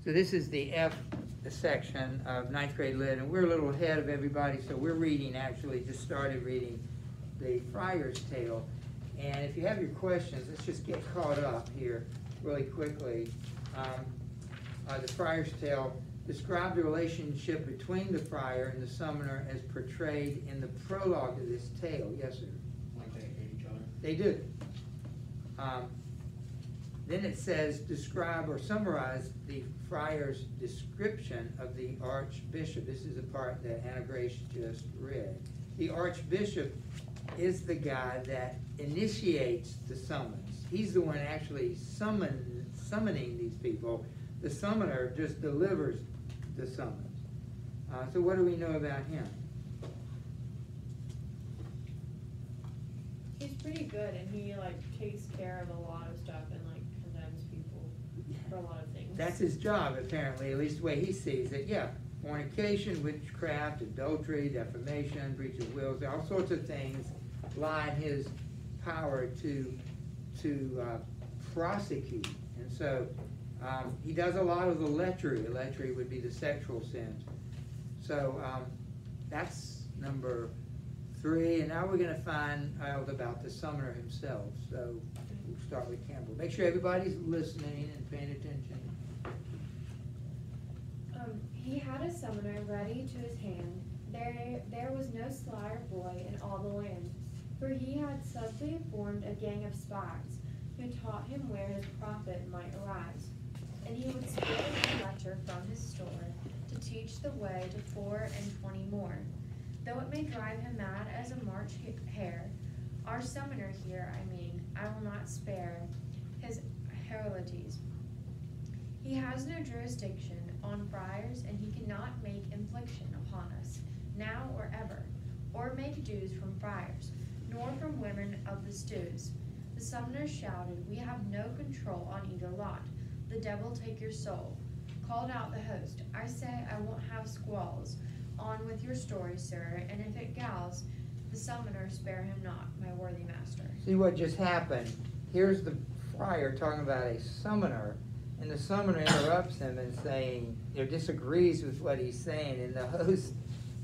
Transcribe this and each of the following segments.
So this is the F section of ninth grade lit, and we're a little ahead of everybody, so we're reading, actually just started reading the Friar's Tale. And if you have your questions, let's just get caught up here really quickly. The Friar's Tale described the relationship between the friar and the summoner as portrayed in the prologue of this tale. Yes, sir? Like they hate each other? They do. Then it says, describe or summarize the friar's description of the archbishop. This is the part that Anna Grace just read. The archbishop is the guy that initiates the summons. He's the one actually summoning these people. The summoner just delivers the summons. So what do we know about him? He's pretty good, and he takes care of a lot of stuff and condemns people for a lot of things. That's his job, apparently, at least the way he sees it. Yeah, fornication, witchcraft, adultery, defamation, breach of wills, all sorts of things lie in his power to prosecute. And so he does a lot of the lechery. Lechery would be the sexual sins. So that's number 3. And now we're going to find out about the summoner himself. So we'll start with Campbell. Make sure everybody's listening and paying attention. He had a summoner ready to his hand. There was no slyer boy in all the land, for he had subtly formed a gang of spies, who taught him where his profit might arise. And he would steal a letter from his store, to teach the way to 24 more. Though it may drive him mad as a March hare, our summoner here, I will not spare his heredities. He has no jurisdiction on friars, and he cannot make infliction upon us, now or ever, or make dues from friars, nor from women of the stews. The summoner shouted, we have no control on either lot. The devil take your soul. Called out the host, I say I won't have squalls. On with your story, sir, and if it gals, the summoner spare him not, my worthy master. See what just happened? Here's the friar talking about a summoner, and the summoner interrupts him and saying, disagrees with what he's saying, and the host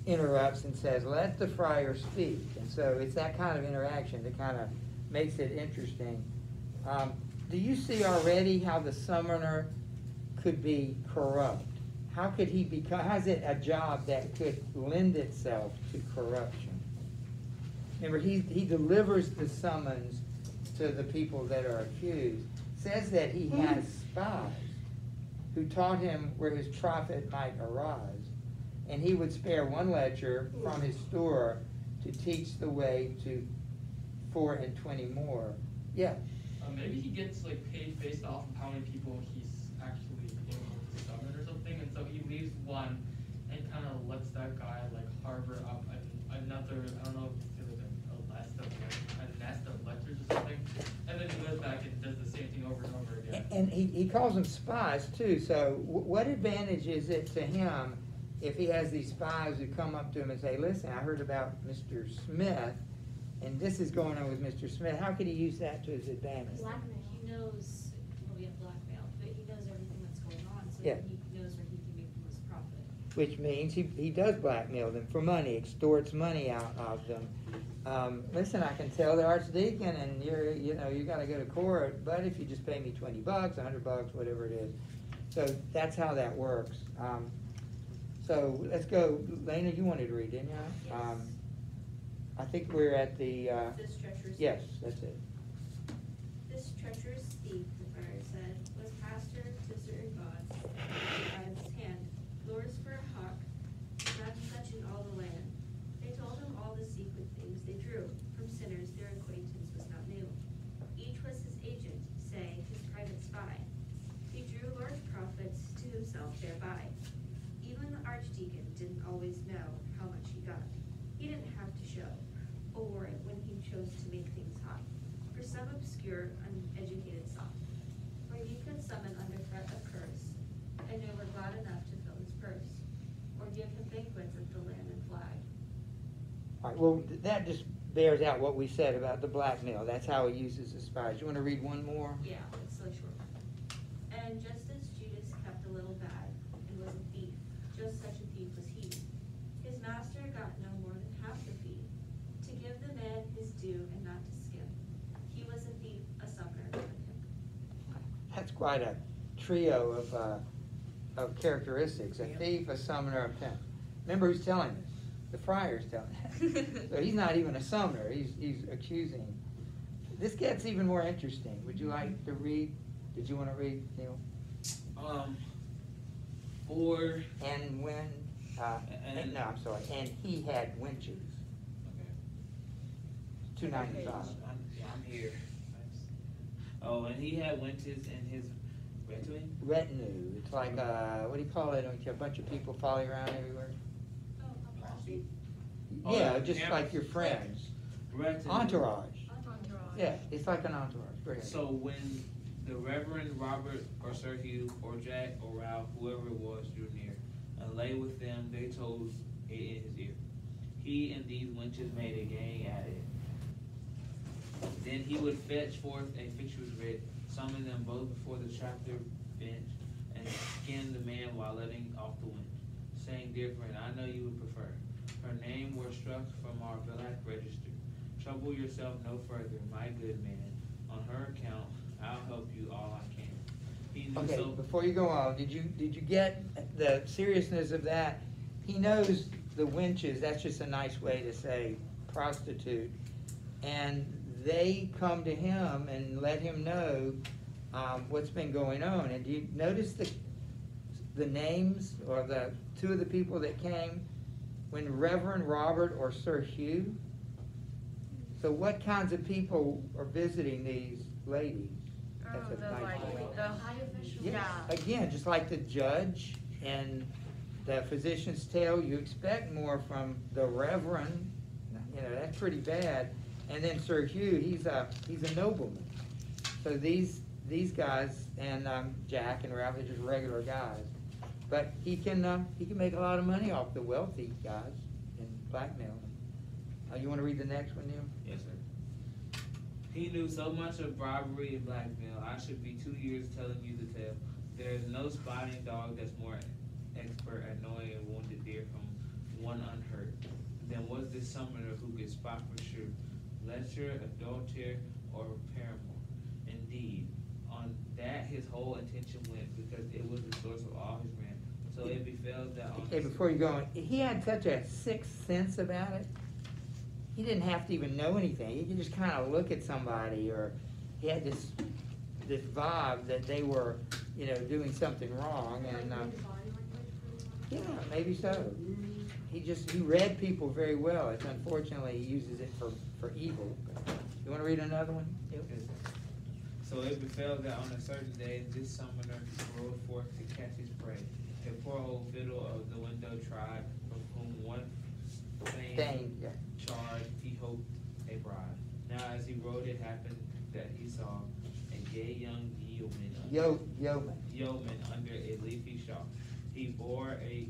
interrupts and says, let the friar speak. And so it's that kind of interaction that kind of makes it interesting. Do you see already how the summoner could be corrupt? How could he become, how's it a job that could lend itself to corruption? Remember, he delivers the summons to the people that are accused. It says that he has spies who taught him where his profit might arise. And he would spare one ledger from his store to teach the way to 24 more. Yeah. Maybe he gets paid based off of how many people he's actually able to summon or something, and so he leaves one and kind of lets that guy harbor up another. I don't know if it was a nest of lectures or something, and then he goes back and does the same thing over and over again. And he calls them spies too. So what advantage is it to him if he has these spies who come up to him and say, "Listen, I heard about Mr. Smith, and this is going on with Mr. Smith." How could he use that to his advantage? Blackmail. He knows, well, we have blackmail, but he knows everything that's going on, so Yeah. he knows where he can make the most profit. Which means he does blackmail them for money, extorts money out of them. Listen, I can tell the archdeacon, and you got to go to court, but if you just pay me $20, $100, whatever it is. So that's how that works. So let's go. Lena, you wanted to read, didn't you? Yes. I think we're at the. This treacherous Yes, that's it. This treacherous thief, the friar said, was pastor to certain gods, by his hand, lords for a hawk, none such in all the land. They told him all the secret things they drew, from sinners their acquaintance was not new. Each was his agent, say, his private spy. He drew large profits to himself thereby. Even the archdeacon didn't always know how much he got. He didn't have to show, or it when he chose to make things hot, for some obscure, uneducated sop. For he could summon under threat of curse, and they were glad enough to fill his purse, or give him banquets at the land and flag. All right, well, that just bears out what we said about the blackmail. That's how he uses the spies. You want to read one more? Yeah, it's so short. And just as Judas kept a little bag do and not to skim. He was a thief, a summoner, and a pimp. That's quite a trio of characteristics, a thief, a summoner, a pimp. Remember who's telling this? The friar's telling us. So he's not even a summoner, he's accusing. This gets even more interesting. Would you like to read? Did you want to read, Neil? Or And when, And- no, I'm sorry, and he had winches, okay. 295. I'm here. Oh, and he had winches in his retinue. Retinue, it's like, what do you call it, when you have a bunch of people following around everywhere? Oh, Yeah, yeah, just yeah. like your friends. Retinue. Entourage. Entourage. Yeah, it's like an entourage. Go ahead. So when the Reverend Robert or Sir Hugh or Jack or Ralph, whoever it was, drew near and lay with them, they told it in his ear. He and these wenches made a gang at it. Then he would fetch forth a fisher's writ, summon them both before the chapter bench, and skin the man while letting off the wind, saying, "Dear friend, I know you would prefer. Her name were struck from our black register. Trouble yourself no further, my good man. On her account, I'll help you all I can." He knew Okay, so. before you go on, did you get the seriousness of that? He knows the winches, that's just a nice way to say prostitute. And they come to him and let him know what's been going on. And do you notice the names or the two of the people that came? When Reverend Robert or Sir Hugh? So what kinds of people are visiting these ladies? That's a nice point. Yeah, again, just like the judge and the physician's tale, you expect more from the reverend. You know, that's pretty bad. And then Sir Hugh, he's a nobleman. So these guys and Jack and Ralph are just regular guys. But he can make a lot of money off the wealthy guys and blackmail them. You want to read the next one, Neil? Yes, sir. He knew so much of bribery and blackmail, I should be 2 years telling you the tale. There is no spotting dog that's more expert at knowing a wounded deer from one unhurt than was this summoner who could spot for sure lecher, adulterer, or paramour. Indeed, on that his whole attention went, because it was the source of all his rant. So it befell that on Okay, before you go on, he had such a sixth sense about it. He didn't have to even know anything. He could just kind of look at somebody, or he had this vibe that they were, doing something wrong, and yeah, maybe so. He read people very well. It's unfortunately he uses it for evil. You want to read another one? Yes, sir. So it befell that on a certain day, this summoner rode forth to catch his prey. A poor old fiddle of the window tribe, from whom one Thing, yeah. charged he hoped a bride. Now as he rode, it happened that he saw a gay young yeoman under a leafy shawl. He bore a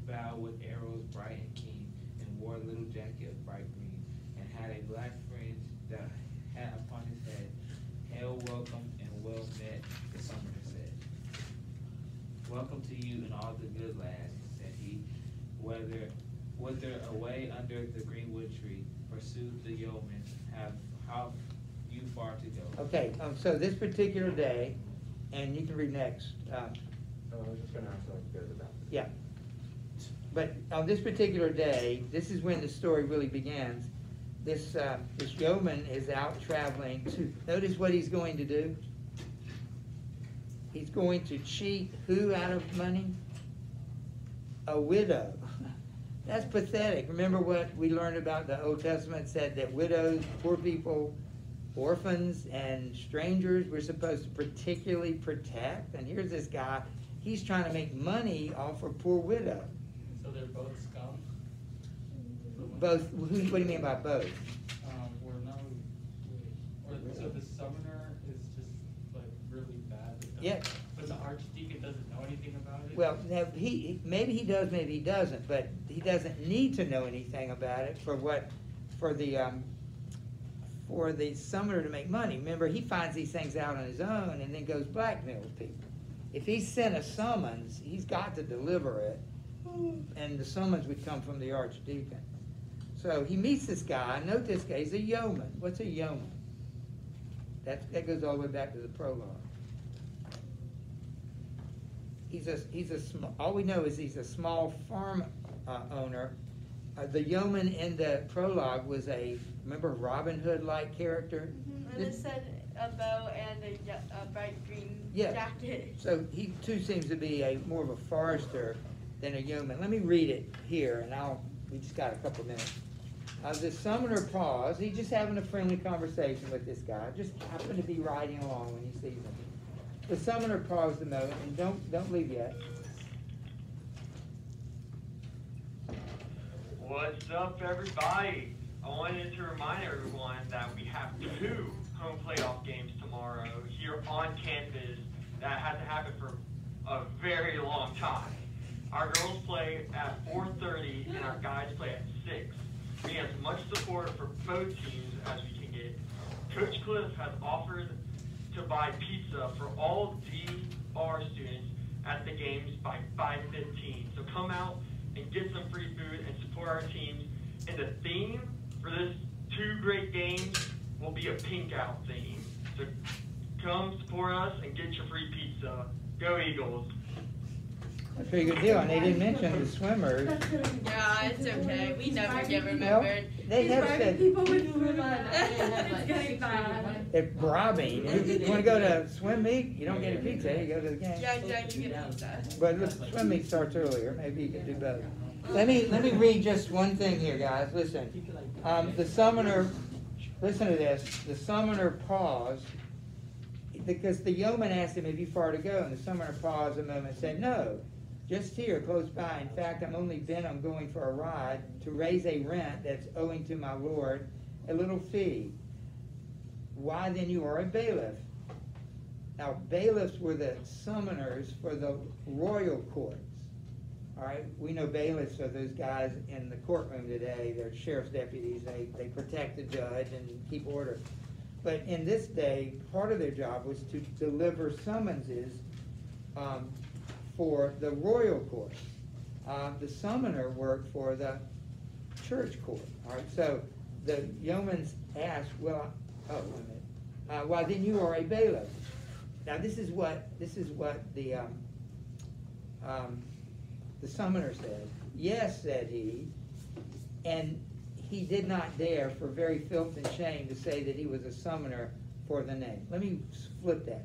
bow with arrows bright and keen, and wore a little jacket of bright green, and had a black fringe that hat upon his head. Hail, welcome, and well met, the summoner said. Welcome to you and all the good lads, said he. Whether away under the greenwood tree, pursued the yeoman, how you far to go. Okay, so this particular day, and you can read next. I was just gonna ask like good about this. Yeah. But on this particular day, this is when the story really begins. This yeoman is out traveling to, notice what he's going to do. He's going to cheat who out of money? A widow. That's pathetic. Remember what we learned about the Old Testament said that widows, poor people, orphans, and strangers we're supposed to particularly protect. And here's this guy, he's trying to make money off a poor widow. So they're both scum? Both, what do you mean by both? So the summoner is just like really bad. Yeah. But the archdeacon doesn't know anything about it? Well, now, maybe he does, maybe he doesn't, but he doesn't need to know anything about it for the summoner to make money. Remember, he finds these things out on his own and then goes blackmails people. If he sent a summons, he's got to deliver it, and the summons would come from the archdeacon. So he meets this guy. Note this guy. He's a yeoman. What's a yeoman? That goes all the way back to the prologue. All we know is he's a small farm owner. The yeoman in the prologue was remember Robin Hood-like character? And it said a bow and a bright green Yeah. jacket. So he too seems to be more of a forester than a yeoman. Let me read it here, and we just got a couple of minutes. The summoner paused. He's just having a friendly conversation with this guy. Just happened to be riding along when he sees him. The summoner paused a moment, and don't leave yet. What's up, everybody? I wanted to remind everyone that we have 2 home playoff games tomorrow here on campus that hasn't happened for a very long time. Our girls play at 4:30 and our guys play at 6. We need as much support for both teams as we can get. Coach Cliff has offered to buy pizza for all DR students at the games by 5:15. So come out and get some free food and support our teams. And the theme for this 2 great games will be a pink out theme. So come support us and get your free pizza. Go Eagles. That's a pretty good deal, and they didn't mention the swimmers. Yeah, it's okay. We never get remembered. They have said People with swim on. It's getting bad. they're bribing. You want to go to swim meet? You don't get a pizza. You go to the game. Yeah, you get pizza. But look, swim meet starts earlier. Maybe you can do both. Let me read just one thing here, guys. Listen, the summoner. Listen to this. The summoner paused because the yeoman asked him if he far to go, and the summoner paused a moment and said, "No, just here, close by. In fact, I'm only bent on going for a ride to raise a rent that's owing to my lord a little fee. Why then you are a bailiff." Now, bailiffs were the summoners for the royal courts. All right, we know bailiffs are those guys in the courtroom today. They're sheriff's deputies. They protect the judge and keep order. But in this day, part of their job was to deliver summonses for the royal court. The summoner worked for the church court. All right, so the yeomans asked, "Well, wait a minute. Well, then you are a bailiff." Now this is what the summoner said. "Yes," said he, and he did not dare, for very filth and shame, to say that he was a summoner for the name. Let me flip that.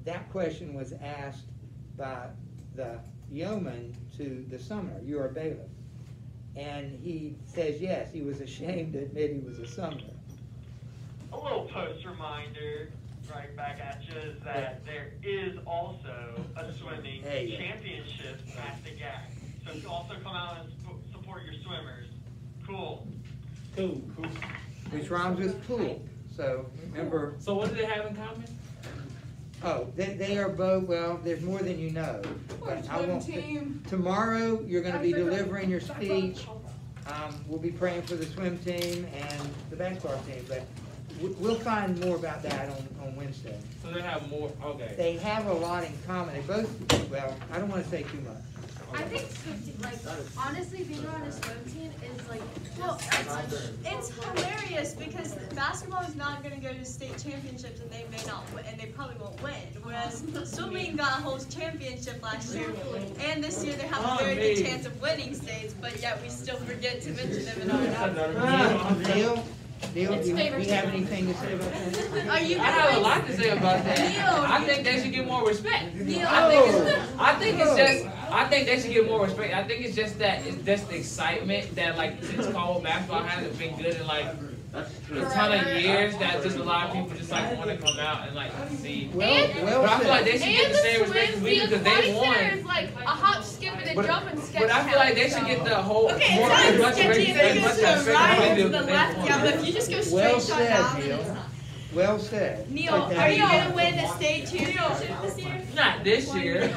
That question was asked by the yeoman to the summoner. "You're a bailiff." And he says yes, he was ashamed to admit he was a summoner. A little post reminder right back at you is that there is also a swimming championship at the GAC. So you also come out and support your swimmers. Cool. Cool. Which rhymes with pool. So remember. So what do they have in common? Oh, they are both, well, there's more than you know. But I won't. Tomorrow, you're going to be delivering your speech. We'll be praying for the swim team and the basketball team. But we'll find more about that on Wednesday. So they have more, okay. They have a lot in common. They both, well, I don't want to say too much. I think, honestly, being on a swim team is It's hilarious because basketball is not going to go to state championships and they may not win, and they probably won't win. Whereas swimming got a whole championship last year, and this year they have a very good chance of winning states, but yet we still forget to mention them in our announcement. Neil, do you have anything to say about that? Are you? I have a lot to say about that. Neil, I think they should get more respect. Neil, I think they should get more respect. I think it's just the excitement that since college basketball hasn't been good in a ton of years, that just a lot of people just want to come out and see. Well but I feel like they should get the same respect as we do because they won. There's a hop, skip, and a jump and sketch. But I feel like they should get the whole okay, more it's as not much sketchy respect and it as goes to the right we and do to the because they left. won. Yeah, but if you just go straight Well shot said, down, Neil. then it's not. Well said. Neil, are you going to win the state championship this year? Not this year.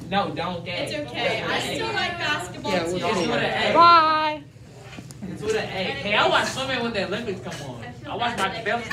No, don't get It's it. okay. I still like basketball Yeah, too. we'll It's with an A. Bye. It's with an A. Hey, I watch swimming when the Olympics come on. I watch my belts.